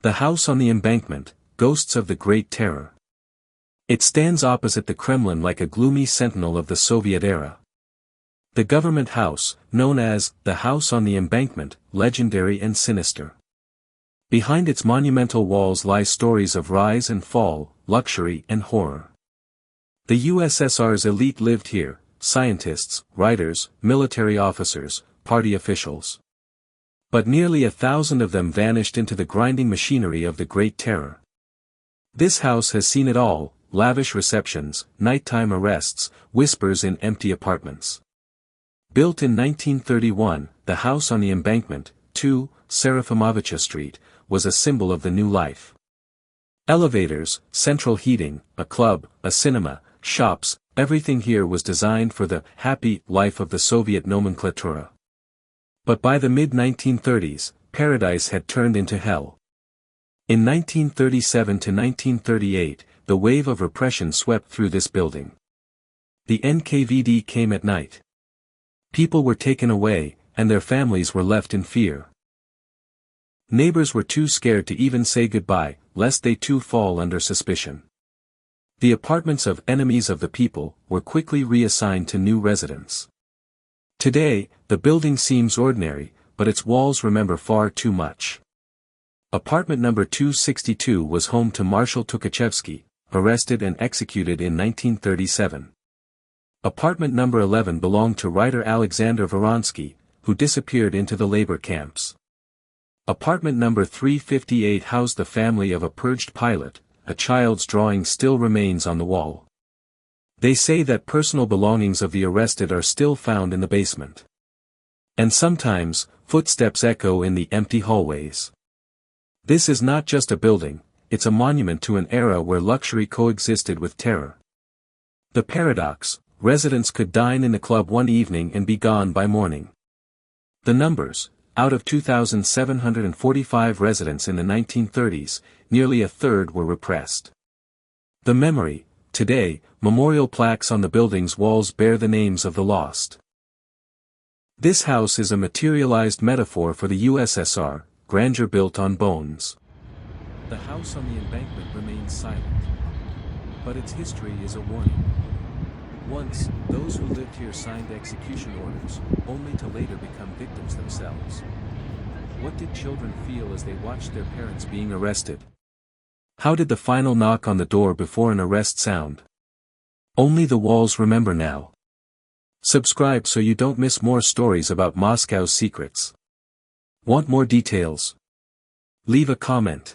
The house on the Embankment, Ghosts of the Great Terror. It stands opposite the Kremlin like a gloomy sentinel of the Soviet era. The government house, known as the House on the Embankment, legendary and sinister. Behind its monumental walls lie stories of rise and fall, luxury and horror. The USSR's elite lived here, scientists, writers, military officers, party officials. But nearly 1,000 of them vanished into the grinding machinery of the Great Terror. This house has seen it all: lavish receptions, nighttime arrests, whispers in empty apartments. Built in 1931, the house on the Embankment, 2, Serafimovicha Street, was a symbol of the new life. Elevators, central heating, a club, a cinema, shops, everything here was designed for the happy life of the Soviet nomenklatura. But by the mid-1930s, paradise had turned into hell. In 1937 to 1938, the wave of repression swept through this building. The NKVD came at night. People were taken away, and their families were left in fear. Neighbors were too scared to even say goodbye, lest they too fall under suspicion. The apartments of enemies of the people were quickly reassigned to new residents. Today, the building seems ordinary, but its walls remember far too much. Apartment number 262 was home to Marshal Tukhachevsky, arrested and executed in 1937. Apartment number 11 belonged to writer Alexander Voronsky, who disappeared into the labor camps. Apartment number 358 housed the family of a purged pilot. A child's drawing still remains on the wall. They say that personal belongings of the arrested are still found in the basement. And sometimes, footsteps echo in the empty hallways. This is not just a building, it's a monument to an era where luxury coexisted with terror. The paradox: residents could dine in the club one evening and be gone by morning. The numbers: out of 2,745 residents in the 1930s, nearly a third were repressed. The memory: today, memorial plaques on the building's walls bear the names of the lost. This house is a materialized metaphor for the USSR, grandeur built on bones. The house on the Embankment remains silent. But its history is a warning. Once, those who lived here signed execution orders, only to later become victims themselves. What did children feel as they watched their parents being arrested? How did the final knock on the door before an arrest sound? Only the walls remember now. Subscribe so you don't miss more stories about Moscow's secrets. Want more details? Leave a comment.